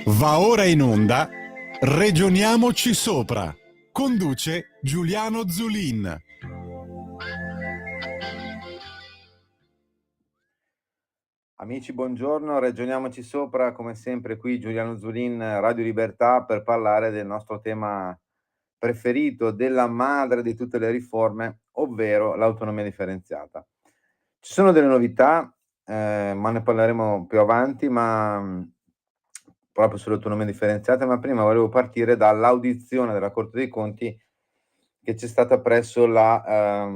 Va ora in onda Regioniamoci Sopra. Conduce Giuliano Zulin. Amici, buongiorno, ragioniamoci sopra, come sempre qui Giuliano Zulin, Radio Libertà, per parlare del nostro tema preferito, della madre di tutte le riforme, ovvero l'autonomia differenziata. Ci sono delle novità, ma ne parleremo più avanti, proprio sull'autonomia differenziata, ma prima volevo partire dall'audizione della Corte dei Conti che c'è stata presso la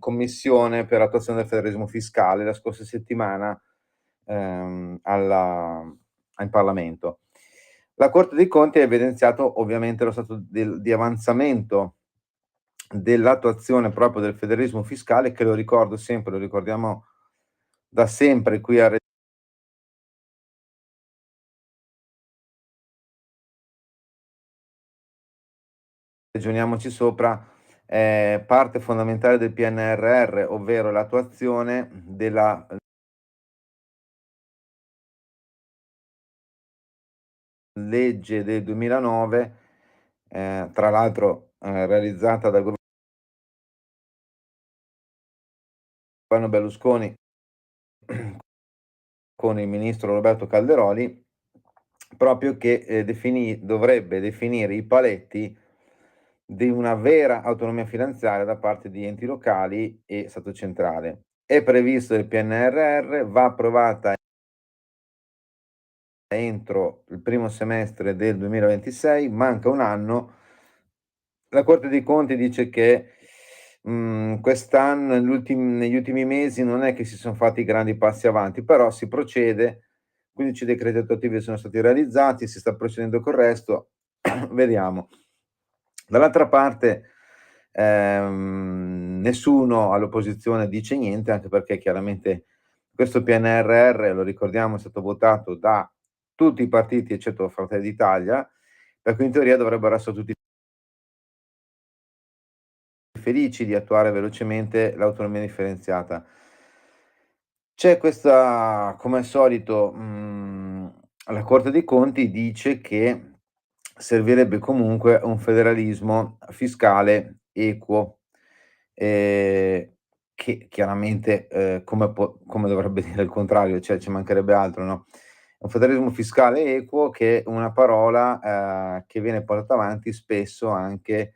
Commissione per l'attuazione del federalismo fiscale la scorsa settimana in Parlamento. La Corte dei Conti ha evidenziato ovviamente lo stato di avanzamento dell'attuazione proprio del federalismo fiscale, che lo ricordo sempre, lo ricordiamo da sempre qui a Ragioniamoci sopra, parte fondamentale del PNRR, ovvero l'attuazione della legge del 2009, tra l'altro realizzata dal governo Berlusconi con il ministro Roberto Calderoli, proprio che dovrebbe definire i paletti di una vera autonomia finanziaria da parte di enti locali e Stato centrale. È previsto il PNRR, va approvata entro il primo semestre del 2026, manca un anno. La Corte dei Conti dice che quest'anno, negli ultimi mesi, non è che si son fatti grandi passi avanti, però si procede, 15 decreti attuativi sono stati realizzati, si sta procedendo col resto, vediamo. Dall'altra parte, nessuno all'opposizione dice niente, anche perché chiaramente questo PNRR, lo ricordiamo, è stato votato da tutti i partiti eccetto Fratelli d'Italia, per cui in teoria dovrebbero essere tutti felici di attuare velocemente l'autonomia differenziata. C'è questa, come al solito, la Corte dei Conti dice che servirebbe comunque un federalismo fiscale equo, che chiaramente, come dovrebbe dire il contrario, cioè ci mancherebbe altro, no, un federalismo fiscale equo, che è una parola, che viene portata avanti spesso anche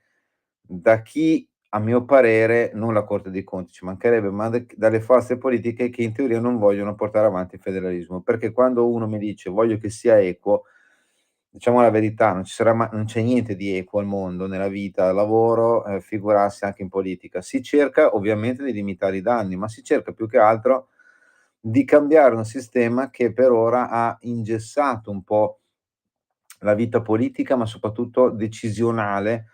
da chi, a mio parere, non la Corte dei Conti, ci mancherebbe, ma dalle forze politiche che in teoria non vogliono portare avanti il federalismo. Perché quando uno mi dice: "Voglio che sia equo", diciamo la verità, non c'è niente di equo al mondo, nella vita, al lavoro, figurarsi anche in politica. Si cerca ovviamente di limitare i danni, ma si cerca più che altro di cambiare un sistema che per ora ha ingessato un po' la vita politica, ma soprattutto decisionale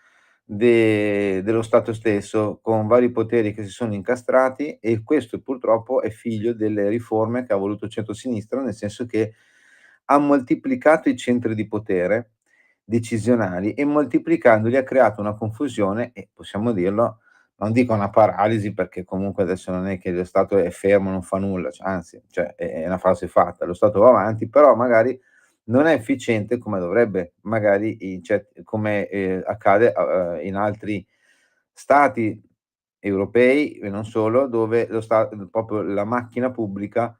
dello Stato stesso, con vari poteri che si sono incastrati, e questo purtroppo è figlio delle riforme che ha voluto il centrosinistra, nel senso che ha moltiplicato i centri di potere decisionali e moltiplicandoli ha creato una confusione e, possiamo dirlo, non dico una paralisi, perché comunque adesso non è che lo Stato è fermo, non fa nulla, anzi, cioè è una frase fatta, lo Stato va avanti, però magari non è efficiente come dovrebbe, magari come, accade in altri stati europei e non solo, dove proprio la macchina pubblica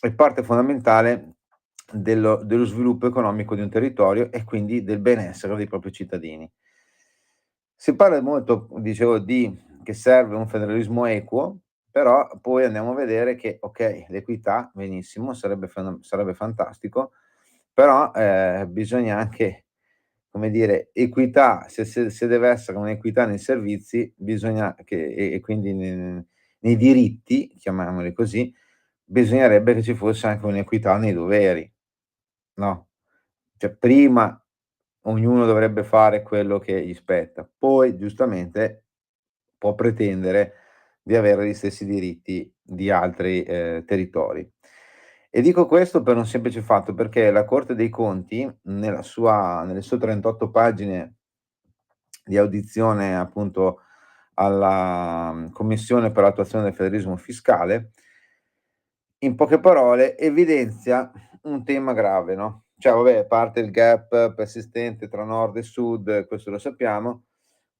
è parte fondamentale dello sviluppo economico di un territorio e quindi del benessere dei propri cittadini. Si parla molto, dicevo, di che serve un federalismo equo, però poi andiamo a vedere che, okay, l'equità benissimo, sarebbe fantastico, però, bisogna anche, come dire, equità, se deve essere un'equità nei servizi, bisogna che e quindi nei diritti, chiamiamoli così, bisognerebbe che ci fosse anche un'equità nei doveri, no, cioè prima ognuno dovrebbe fare quello che gli spetta, poi giustamente può pretendere di avere gli stessi diritti di altri, territori. E dico questo per un semplice fatto, perché la Corte dei Conti nelle sue 38 pagine di audizione, appunto, alla, Commissione per l'attuazione del federalismo fiscale, in poche parole evidenzia un tema grave, no, cioè vabbè, a parte il gap persistente tra nord e sud, questo lo sappiamo,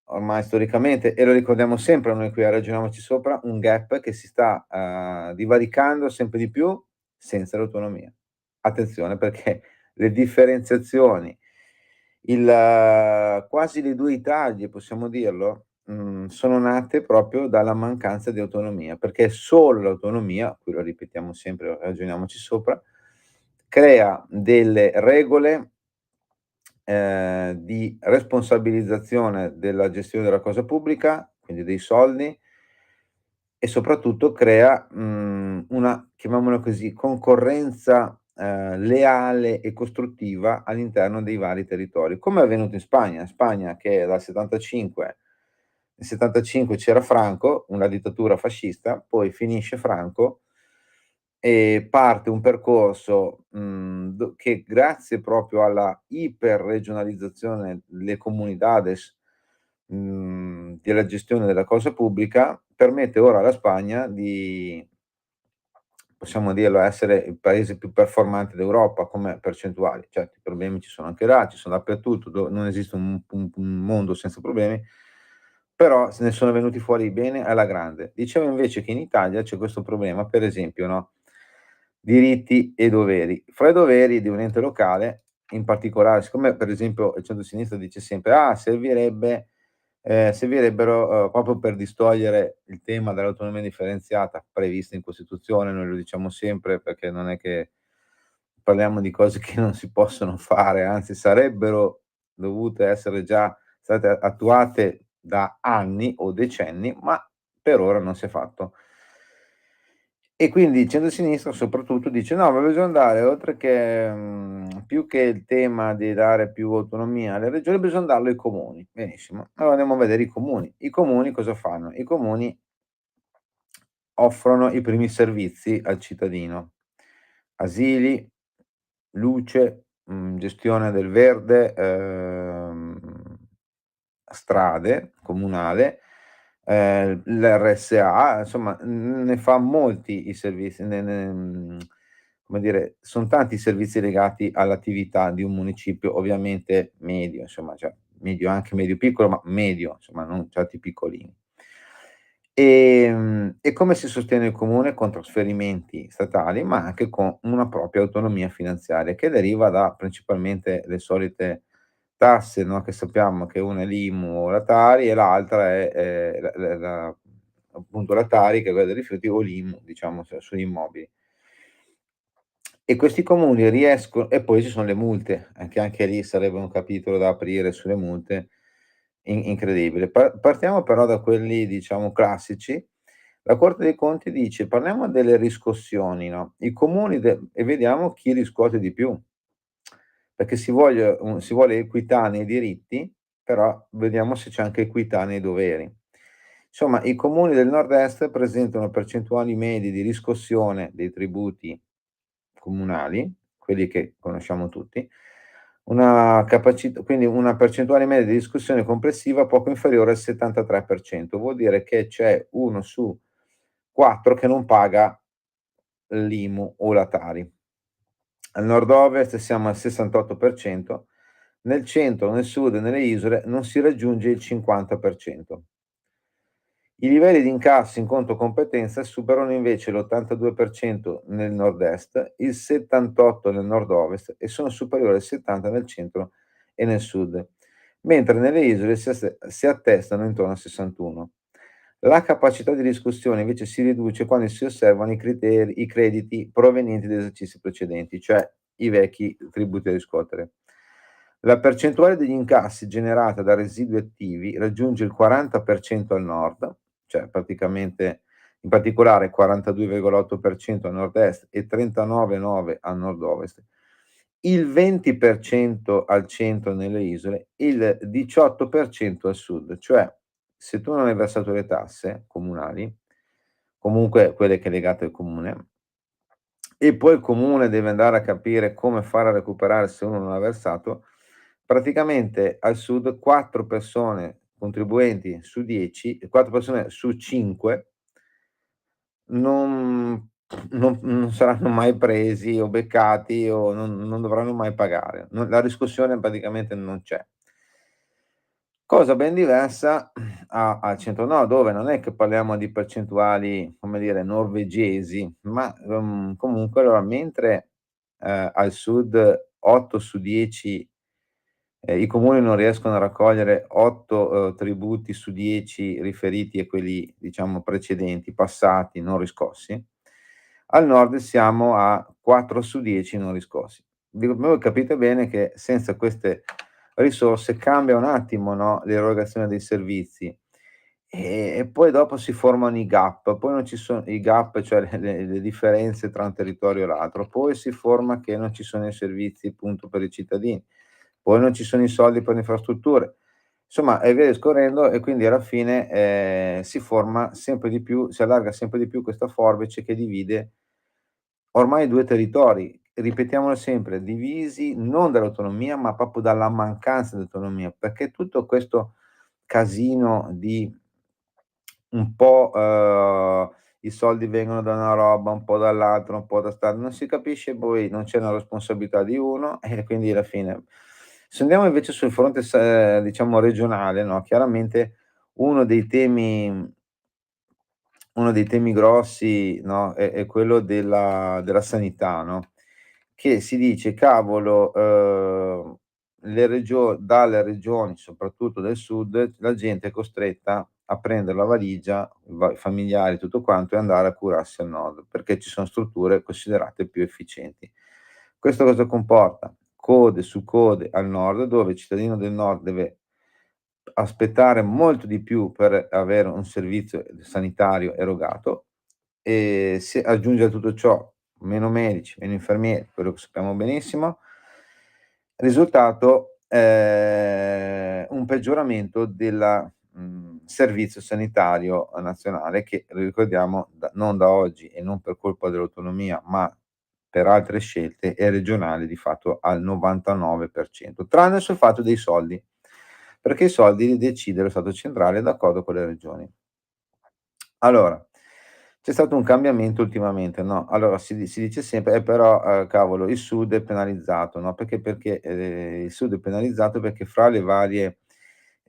ormai storicamente, e lo ricordiamo sempre noi qui a Ragioniamoci Sopra, un gap che si sta divaricando sempre di più senza l'autonomia. Attenzione, perché le differenziazioni, quasi le 2 Italie, possiamo dirlo, sono nate proprio dalla mancanza di autonomia, perché solo l'autonomia, qui lo ripetiamo sempre, ragioniamoci sopra, crea delle regole di responsabilizzazione della gestione della cosa pubblica, quindi dei soldi, e soprattutto crea, una, chiamiamola così, concorrenza, leale e costruttiva all'interno dei vari territori, come è avvenuto in Spagna. In Spagna che dal 75, nel 75 c'era Franco, una dittatura fascista, poi finisce Franco e parte un percorso, do che grazie proprio alla iperregionalizzazione, le comunidades, della gestione della cosa pubblica, permette ora alla Spagna di, possiamo dirlo, essere il paese più performante d'Europa come percentuali. Certo, i problemi ci sono anche là, ci sono dappertutto, non esiste un mondo senza problemi, però se ne sono venuti fuori bene alla grande. Dicevo invece che in Italia c'è questo problema, per esempio, no, diritti e doveri. Fra i doveri di un ente locale, in particolare, siccome per esempio il centro-sinistra dice sempre: "Ah, servirebbero, proprio per distogliere il tema dell'autonomia differenziata prevista in Costituzione", noi lo diciamo sempre perché non è che parliamo di cose che non si possono fare, anzi sarebbero dovute essere già state attuate da anni o decenni, ma per ora non si è fatto. E quindi il centro-sinistra soprattutto dice: "No, ma bisogna andare oltre che, più che il tema di dare più autonomia alle regioni, bisogna darlo ai comuni". Benissimo, allora andiamo a vedere i comuni. I comuni cosa fanno? I comuni offrono i primi servizi al cittadino: asili, luce, gestione del verde, strade, comunale, l'RSA, insomma, ne fa molti i servizi, come dire, son tanti i servizi legati all'attività di un municipio, ovviamente medio, insomma, cioè medio, anche medio piccolo, ma medio, insomma, non certi piccolini. E come si sostiene il comune? Con trasferimenti statali, ma anche con una propria autonomia finanziaria, che deriva da principalmente le solite tasse, no, che sappiamo che una è l'IMU o la Tari e l'altra è, appunto la Tari, che è quella dei rifiuti, o l'IMU, diciamo, sugli immobili. E questi comuni e poi ci sono le multe, anche lì sarebbe un capitolo da aprire sulle multe, incredibile. Partiamo però da quelli, diciamo, classici. La Corte dei Conti dice: "Parliamo delle riscossioni, no, i comuni e vediamo chi riscuote di più, perché si vuole equità nei diritti, però vediamo se c'è anche equità nei doveri". Insomma, i comuni del nord-est presentano percentuali medie di riscossione dei tributi comunali, quelli che conosciamo tutti, quindi una percentuale media di riscossione complessiva poco inferiore al 73%. Vuol dire che c'è 1 su 4 che non paga l'IMU o la Tari. Al nord-ovest siamo al 68%, nel centro, nel sud e nelle isole non si raggiunge il 50%. I livelli di incasso in conto competenza superano invece l'82% nel nord-est, il 78% nel nord-ovest e sono superiori al 70% nel centro e nel sud, mentre nelle isole si attestano intorno al 61%. La capacità di riscossione invece si riduce quando si osservano i crediti provenienti da esercizi precedenti, cioè i vecchi tributi da riscuotere. La percentuale degli incassi generata da residui attivi raggiunge il 40% al nord, cioè praticamente, in particolare 42,8% a nord-est e 39,9% a nord-ovest, il 20% al centro nelle isole, il 18% al sud. Cioè, se tu non hai versato le tasse comunali, comunque quelle che è legate al comune, e poi il comune deve andare a capire come fare a recuperare se uno non ha versato, praticamente al sud 4 persone contribuenti su 10, 4 persone su 5 non non saranno mai presi o beccati o non dovranno mai pagare. La riscossione praticamente non c'è. Cosa ben diversa al centro-nord, dove non è che parliamo di percentuali, come dire, norvegesi, ma, comunque allora mentre, al sud 8 su 10, i comuni non riescono a raccogliere 8, tributi su 10 riferiti a quelli, diciamo, precedenti, passati, non riscossi, al nord siamo a 4 su 10 non riscossi. Dico, voi capite bene che senza queste risorse cambia un attimo, no, l'erogazione dei servizi e poi dopo si formano i gap, poi non ci sono i gap, cioè le differenze tra un territorio e l'altro, poi si forma che non ci sono i servizi appunto per i cittadini, poi non ci sono i soldi per le infrastrutture. Insomma, e via discorrendo e quindi alla fine, si forma sempre di più, si allarga sempre di più questa forbice che divide ormai 2 territori, ripetiamolo sempre, divisi non dall'autonomia, ma proprio dalla mancanza di autonomia, perché tutto questo casino di un po', i soldi vengono da una roba, un po' dall'altra, un po' da sta non si capisce poi, non c'è una responsabilità di uno e quindi alla fine se andiamo invece sul fronte diciamo regionale, no, chiaramente uno dei temi uno dei temi grossi, no, è quello della sanità, no, che si dice: "Cavolo, dalle regioni, soprattutto del sud, la gente è costretta a prendere la valigia, i familiari, tutto quanto, e andare a curarsi al nord, perché ci sono strutture considerate più efficienti." Questo cosa comporta? Code su code al nord, dove il cittadino del nord deve aspettare molto di più per avere un servizio sanitario erogato e se aggiunge a tutto ciò meno medici, meno infermieri, quello che sappiamo benissimo, risultato, un peggioramento del servizio sanitario nazionale che, ricordiamo, non da oggi e non per colpa dell'autonomia, ma per altre scelte è regionale di fatto al 99%, tranne sul fatto dei soldi, perché i soldi li decide lo Stato centrale d'accordo con le regioni. Allora, c'è stato un cambiamento ultimamente, no, allora si dice sempre: però, cavolo, il Sud è penalizzato", no, perché, il Sud è penalizzato perché fra le varie,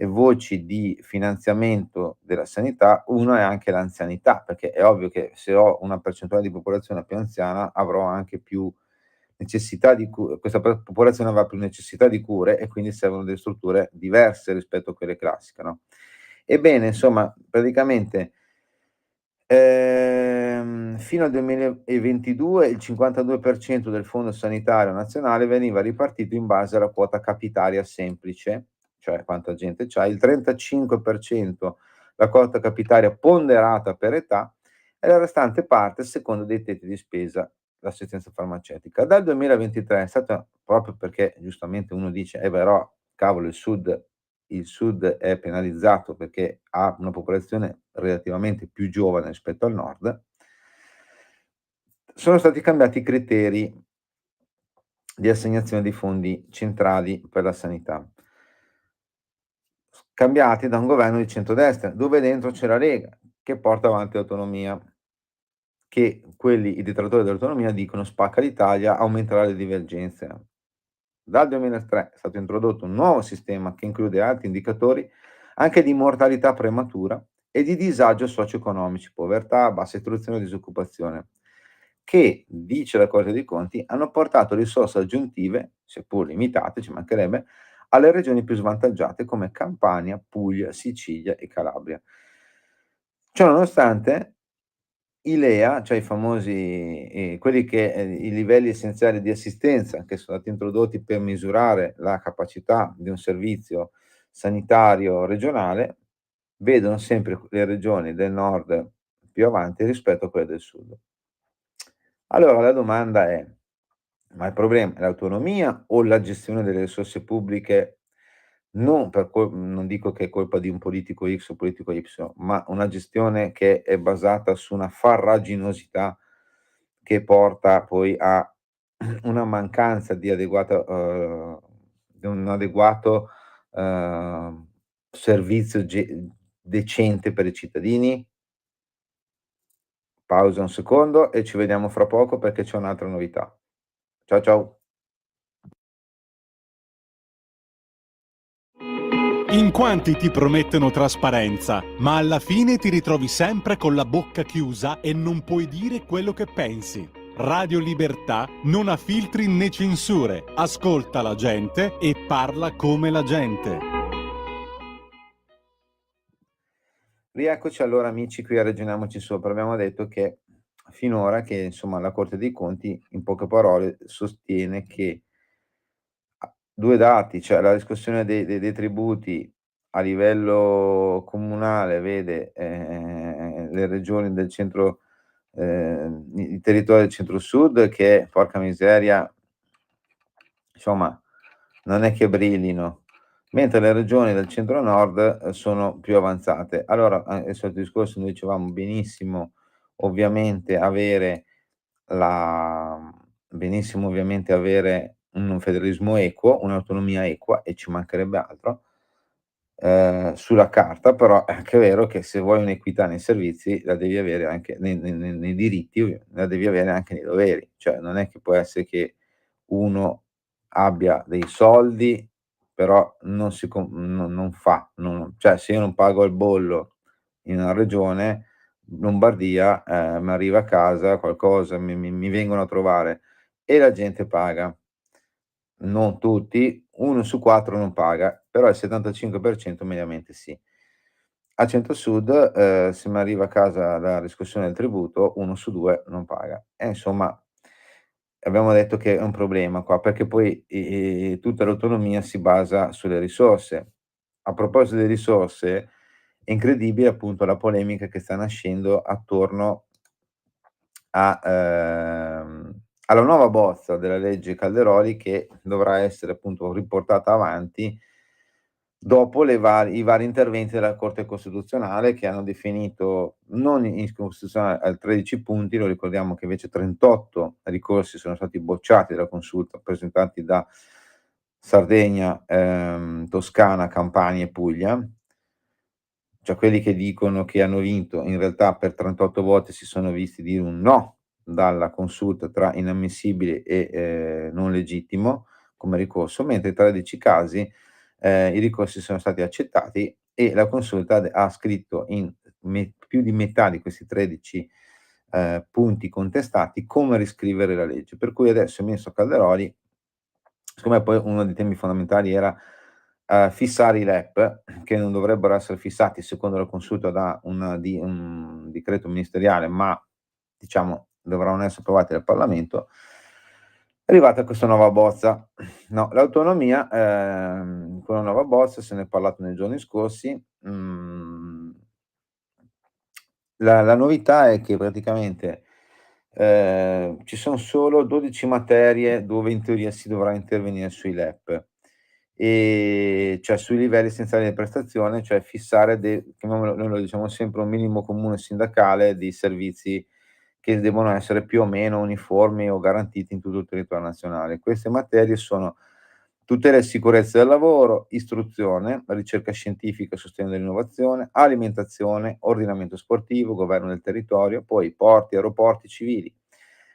voci di finanziamento della sanità, una è anche l'anzianità, perché è ovvio che se ho una percentuale di popolazione più anziana avrò anche più necessità di questa popolazione avrà più necessità di cure e quindi servono delle strutture diverse rispetto a quelle classiche, no. Ebbene, insomma, praticamente fino al 2022 il 52% del Fondo Sanitario Nazionale veniva ripartito in base alla quota capitaria semplice, cioè quanta gente c'ha, il 35% la quota capitaria ponderata per età e la restante parte a seconda dei tetti di spesa, l'assistenza farmaceutica. Dal 2023 è stata proprio perché giustamente uno dice: però cavolo il sud è penalizzato perché ha una popolazione relativamente più giovane rispetto al nord, sono stati cambiati i criteri di assegnazione dei fondi centrali per la sanità, cambiati da un governo di centrodestra, dove dentro c'è la Lega, che porta avanti l'autonomia, che quelli i detrattori dell'autonomia dicono: "Spacca l'Italia, aumenterà le divergenze". Dal 2003 è stato introdotto un nuovo sistema che include altri indicatori anche di mortalità prematura e di disagio socio-economici, povertà, bassa istruzione e disoccupazione, che, dice la Corte dei Conti, hanno portato risorse aggiuntive, seppur limitate, ci mancherebbe, alle regioni più svantaggiate come Campania, Puglia, Sicilia e Calabria. Ciononostante, i LEA, cioè i famosi quelli che i livelli essenziali di assistenza che sono stati introdotti per misurare la capacità di un servizio sanitario regionale, vedono sempre le regioni del nord più avanti rispetto a quelle del sud. Allora la domanda è: ma il problema è l'autonomia o la gestione delle risorse pubbliche, non dico che è colpa di un politico X o politico Y, ma una gestione che è basata su una farraginosità che porta poi a una mancanza di un adeguato, uhm, servizio decente per i cittadini? Pausa un secondo e ci vediamo fra poco perché c'è un'altra novità. Ciao, ciao. In quanti ti promettono trasparenza, ma alla fine ti ritrovi sempre con la bocca chiusa e non puoi dire quello che pensi. Radio Libertà non ha filtri né censure, ascolta la gente e parla come la gente. Rieccoci allora amici qui a Ragioniamoci Sopra. Abbiamo detto che finora che insomma la Corte dei Conti in poche parole sostiene che 2 dati, cioè la riscossione dei tributi a livello comunale vede, le regioni del centro i territori del centro-sud che, porca miseria, insomma, non è che brillino, mentre le regioni del centro-nord, sono più avanzate. Allora, il solito discorso, noi dicevamo la benissimo ovviamente avere un federalismo equo, un'autonomia equa e ci mancherebbe altro, sulla carta, però è anche vero che se vuoi un'equità nei servizi la devi avere anche nei diritti, la devi avere anche nei doveri. Cioè non è che può essere che uno abbia dei soldi, però non fa, cioè se io non pago il bollo in una regione, Lombardia, m'arriva a casa qualcosa, mi vengono a trovare e la gente paga. Non tutti, 1 su 4 non paga, però il 75% mediamente sì. A Centro-Sud, se m'arriva a casa la riscossione del tributo, 1 su 2 non paga. E insomma, abbiamo detto che è un problema qua, perché poi, tutta l'autonomia si basa sulle risorse. A proposito di risorse, è incredibile appunto la polemica che sta nascendo attorno a alla nuova bozza della legge Calderoli che dovrà essere appunto riportata avanti dopo i vari interventi della Corte Costituzionale che hanno definito non incostituzionale a 13 punti, lo ricordiamo che invece 38 ricorsi sono stati bocciati dalla Consulta, presentati da Sardegna, Toscana, Campania e Puglia. Cioè quelli che dicono che hanno vinto, in realtà per 38 voti si sono visti dire un no dalla Consulta tra inammissibile e, non legittimo come ricorso, mentre in 13 casi, i ricorsi sono stati accettati e la Consulta ha scritto in più di metà di questi 13, punti contestati come riscrivere la legge. Per cui adesso il ministro Calderoli, siccome poi uno dei temi fondamentali era, fissare i LEP, che non dovrebbero essere fissati secondo la Consulta da un decreto ministeriale, ma diciamo dovranno essere approvati dal Parlamento, è arrivata questa nuova bozza. No, l'autonomia, con la nuova bozza se ne è parlato nei giorni scorsi, la novità è che praticamente, ci son solo 12 materie dove in teoria si dovrà intervenire sui LEP, cioè sui livelli essenziali di prestazione, cioè fissare chiamiamolo, noi lo diciamo sempre, un minimo comune sindacale di servizi che devono essere più o meno uniformi o garantiti in tutto il territorio nazionale. Queste materie sono tutela e sicurezza del lavoro, istruzione, ricerca scientifica e sostegno dell'innovazione, alimentazione, ordinamento sportivo, governo del territorio, poi porti, aeroporti civili,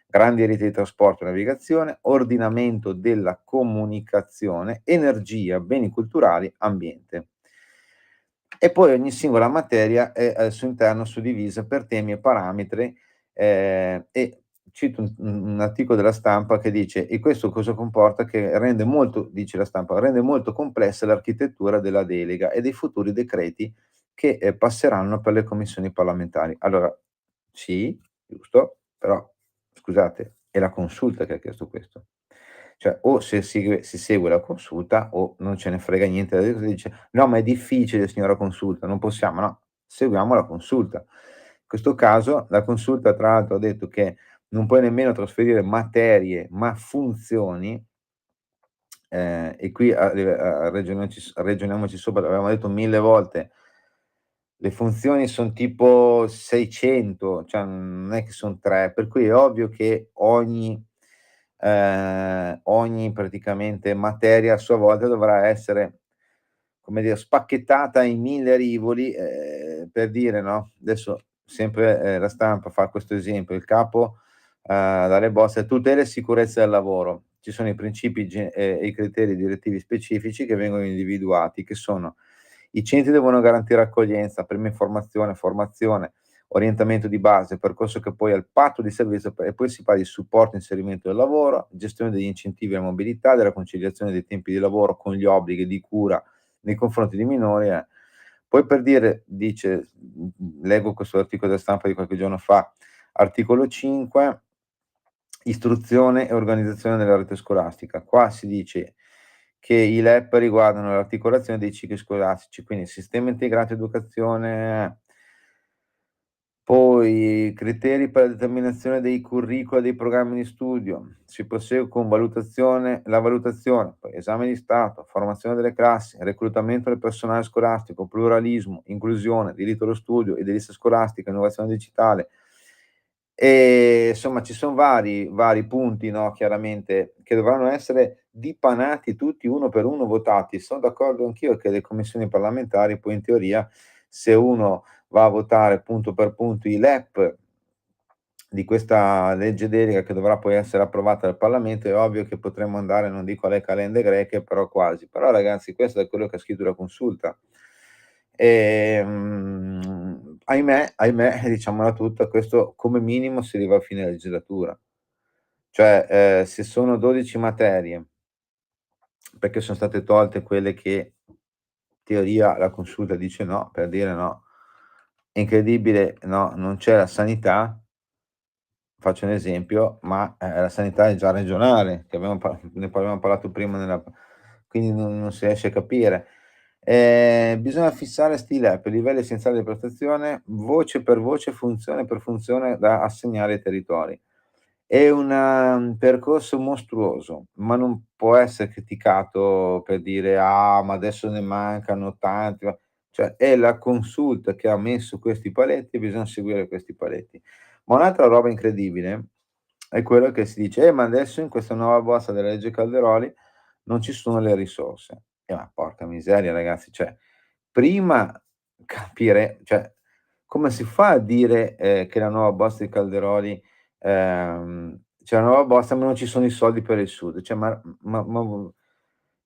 grandi reti di trasporto e navigazione, ordinamento della comunicazione, energia, beni culturali, ambiente. E poi ogni singola materia è al suo interno suddivisa per temi e parametri, e cito un articolo della stampa che dice: "E questo cosa comporta? Che rende molto", dice la stampa, "rende molto complessa l'architettura della delega e dei futuri decreti che, passeranno per le commissioni parlamentari". Allora, sì, giusto, però scusate, è la Consulta che ha chiesto questo. Cioè o se si segue la Consulta o non ce ne frega niente, dice: "No, ma è difficile signora Consulta, non possiamo", no, seguiamo la Consulta. In questo caso la Consulta tra l'altro ha detto che non puoi nemmeno trasferire materie, ma funzioni, e qui a ragioniamoci sopra, l'avevamo detto 1000 volte, le funzioni son tipo 600, cioè non è che son 3, per cui è ovvio che ogni praticamente materia a sua volta dovrà essere, come dire, spacchettata in 1000 rivoli, per dire, no, adesso sempre la stampa fa questo esempio, il capo dalle bozze: tutela e sicurezza del lavoro. Ci sono i principi e i criteri direttivi specifici che vengono individuati, che sono: i centri devono garantire accoglienza, prima informazione, formazione, orientamento di base, percorso che poi al patto di servizio e poi si parla di supporto e inserimento del lavoro, gestione degli incentivi alla mobilità, della conciliazione dei tempi di lavoro con gli obblighi di cura nei confronti di minori. Poi per dire, dice, leggo questo articolo della stampa di qualche giorno fa, articolo 5, istruzione e organizzazione della rete scolastica. Qua si dice che i LEP riguardano l'articolazione dei cicli scolastici, quindi sistema integrato educazione, poi criteri per la determinazione dei curricula dei programmi di studio, si prosegue con la valutazione, poi esame di Stato, formazione delle classi, reclutamento del personale scolastico, pluralismo, inclusione, diritto allo studio, edilizia scolastica, innovazione digitale. Insomma ci son vari punti, no, chiaramente, che dovranno essere dipanati tutti uno per uno, votati. Son d'accordo anch'io che le commissioni parlamentari poi in teoria, se uno va a votare punto per punto i LEP di questa legge delega che dovrà poi essere approvata dal Parlamento, è ovvio che potremmo andare, non dico alle calende greche, però quasi. Però ragazzi, questo è quello che ha scritto la Consulta. Ahimè, diciamola tutta, questo come minimo si arriva a fine legislatura. Cioè, se sono 12 materie, perché son state tolte quelle che in teoria la Consulta dice no, per dire no. È incredibile, no, non c'è la sanità. Faccio un esempio, ma, la sanità è già regionale, che ne avevamo parlato prima quindi non si riesce a capire. Bisogna fissare sti LEP, livelli essenziali di prestazione, voce per voce, funzione per funzione da assegnare ai territori. È un percorso mostruoso, ma non può essere criticato per dire: "Ah, ma adesso ne mancano tanti", ma cioè è la Consulta che ha messo questi paletti e bisogna seguire questi paletti. Ma un'altra roba incredibile è quello che si dice: ma adesso in questa nuova bozza della legge Calderoli non ci sono le risorse". Ma porca miseria ragazzi, cioè prima capire cioè come si fa a dire, che la nuova bozza di Calderoli c'è la nuova bozza ma non ci sono i soldi per il Sud? Cioè ma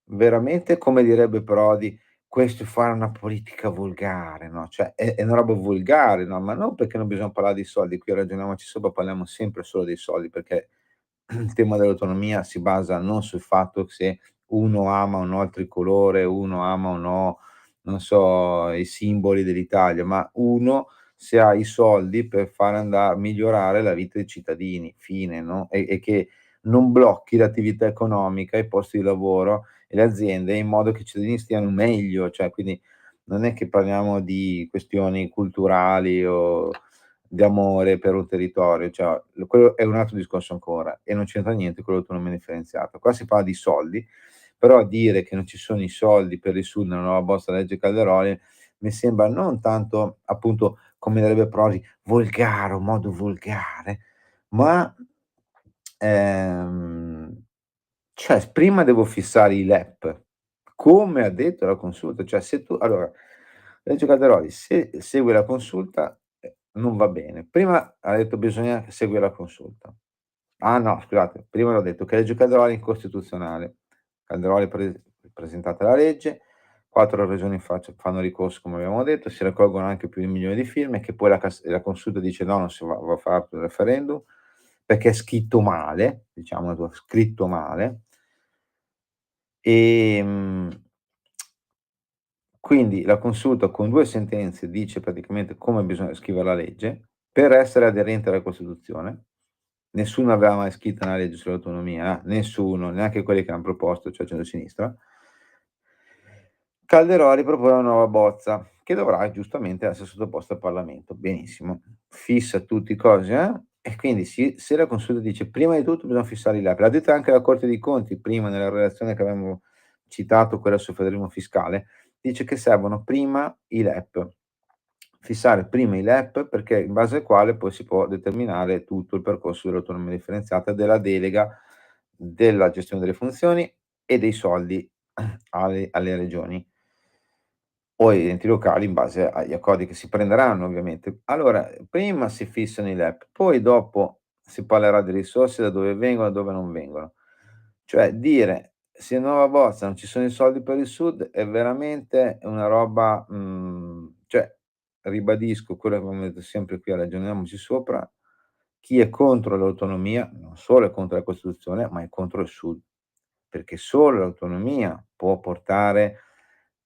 veramente, come direbbe Prodi, questo è fare una politica volgare, no, cioè è una roba volgare, no, ma non perché non bisogna parlare di soldi, qui ragioniamoci sopra, parliamo sempre solo dei soldi, perché il tema dell'autonomia si basa non sul fatto se uno ama o no il tricolore, uno ama o no, non so, i simboli dell'Italia, ma uno se ha i soldi per fare migliorare la vita dei cittadini, fine, no, e che non blocchi l'attività economica, i posti di lavoro e le aziende in modo che i cittadini stiano meglio, cioè quindi non è che parliamo di questioni culturali o di amore per un territorio, cioè quello è un altro discorso ancora e non c'entra niente con l'autonomia differenziata. Qua si parla di soldi, però dire che non ci sono i soldi per il Sud nella nuova bozza legge Calderoli mi sembra non tanto, appunto, come direbbe Prodi, volgare, un modo volgare, ma, ehm, cioè prima devo fissare i LEP, come ha detto la Consulta, cioè se tu allora, legge Calderoli, se segui la Consulta, non va bene. Prima ha detto bisogna seguire la Consulta. Ah no, scusate, prima l'ho detto che legge Calderoli è incostituzionale. Calderoli presentata la legge, 4 regioni fanno ricorso come abbiamo detto, si raccolgono anche più di 1.000.000 di firme che poi la Consulta dice: "No, non si va fatto il referendum", perché è scritto male, diciamolo, scritto male. Ehm, quindi la Consulta con 2 sentenze dice praticamente come bisogna scrivere la legge per essere aderente alla Costituzione. Nessuno aveva mai scritto una legge sull'autonomia, nessuno, neanche quelli che han proposto, cioè centrosinistra. Calderoli propone una nuova bozza, che dovrà giustamente essere sottoposta al Parlamento. Benissimo. Fissa tutti i cosi, e quindi se la Consulta dice: "Prima di tutto bisogna fissare i LEP", l'ha detto anche la Corte dei Conti prima nella relazione che avevamo citato, quella sul federalismo fiscale, dice che servono prima i LEP. Fissare prima i LEP perché in base al quale poi si può determinare tutto il percorso dell'autonomia differenziata, della delega, della gestione delle funzioni e dei soldi alle regioni. o gli enti locali in base agli accordi che si prenderanno ovviamente. Allora, prima si fissano i LEP, poi dopo si parlerà di risorse, da dove vengono, da dove non vengono. Cioè dire: "Se in nuova bozza non ci sono i soldi per il Sud" è veramente una roba, cioè ribadisco quello che abbiamo detto sempre qui a Ragioniamoci Sopra: chi è contro l'autonomia non solo è contro la Costituzione, ma è contro il Sud, perché solo l'autonomia può portare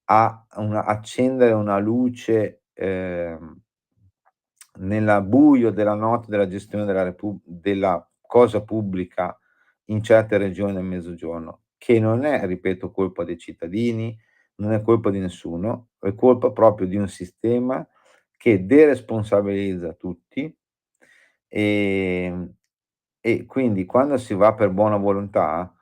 a accendere una luce, nella buio della notte della gestione della cosa pubblica in certe regioni del Mezzogiorno, che non è, ripeto, colpa dei cittadini, non è colpa di nessuno, è colpa proprio di un sistema che deresponsabilizza tutti, ehm, e quindi quando si va per buona volontà,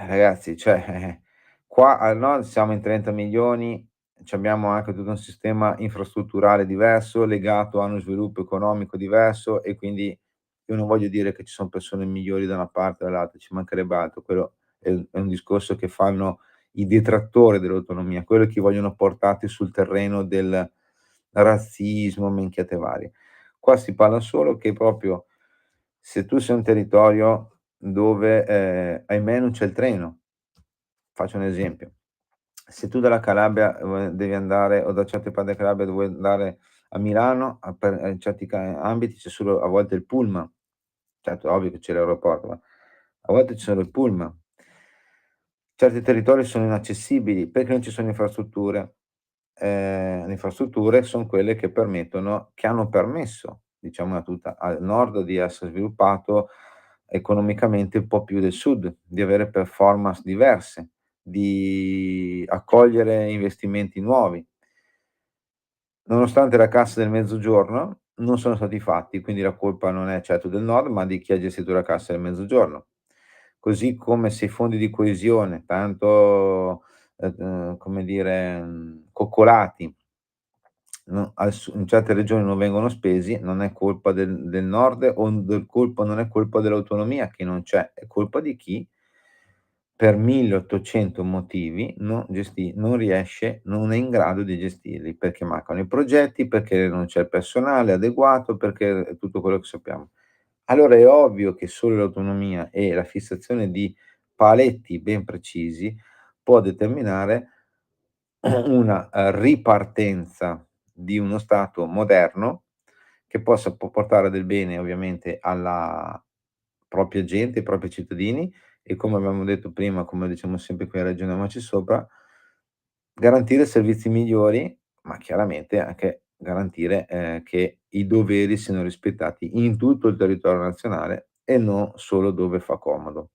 ragazzi, cioè, qua al nord siamo in 30 milioni, c'abbiamo anche tutto un sistema infrastrutturale diverso, legato a uno sviluppo economico diverso e quindi io non voglio dire che ci son persone migliori da una parte o dall'altra, ci mancherebbe altro, quello è un discorso che fanno i detrattori dell'autonomia, quelli che vogliono portarti sul terreno del razzismo, minchiate varie. Qua si parla solo che proprio se tu sei un territorio dove, ahimè non c'è il treno, faccio un esempio: se tu dalla Calabria, devi andare o da certe parti della Calabria vuoi andare a Milano, a per in certi ambiti c'è solo a volte il pullman. Certo, è ovvio che c'è l'aeroporto, ma a volte ci sono il pullman. Certi territori sono inaccessibili perché non ci sono infrastrutture. Le infrastrutture son quelle che hanno permesso, diciamola tutta, al nord di essere sviluppato economicamente un po' più del sud, di avere performance diverse, di accogliere investimenti nuovi. Nonostante la Cassa del Mezzogiorno, non sono stati fatti, quindi la colpa non è certo del nord, ma di chi ha gestito la Cassa del Mezzogiorno. Così come se i fondi di coesione, tanto, come dire, coccolati, no, in certe regioni non vengono spesi, non è colpa del nord o del colpa non è colpa dell'autonomia che non c'è, è colpa di chi per 1800 motivi non riesce, non è in grado di gestirli, perché mancano i progetti, perché non c'è il personale adeguato, perché tutto quello che sappiamo. Allora è ovvio che solo l'autonomia e la fissazione di paletti ben precisi può determinare una, ripartenza di uno Stato moderno che può portare del bene ovviamente alla propria gente, ai propri cittadini e come abbiamo detto prima, come diciamo sempre qui a Ragioniamoci Sopra, garantire servizi migliori, ma chiaramente anche garantire, che i doveri siano rispettati in tutto il territorio nazionale e non solo dove fa comodo.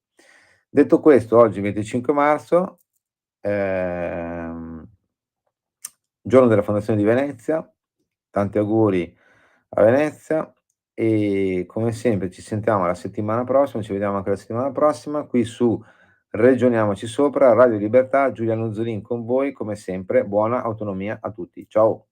Detto questo, oggi 25 marzo, ehm, giorno della fondazione di Venezia, tanti auguri a Venezia e come sempre ci sentiamo la settimana prossima, ci vediamo anche la settimana prossima qui su Regioniamoci Sopra, Radio Libertà, Giuliano Zollin con voi, come sempre, buona autonomia a tutti. Ciao.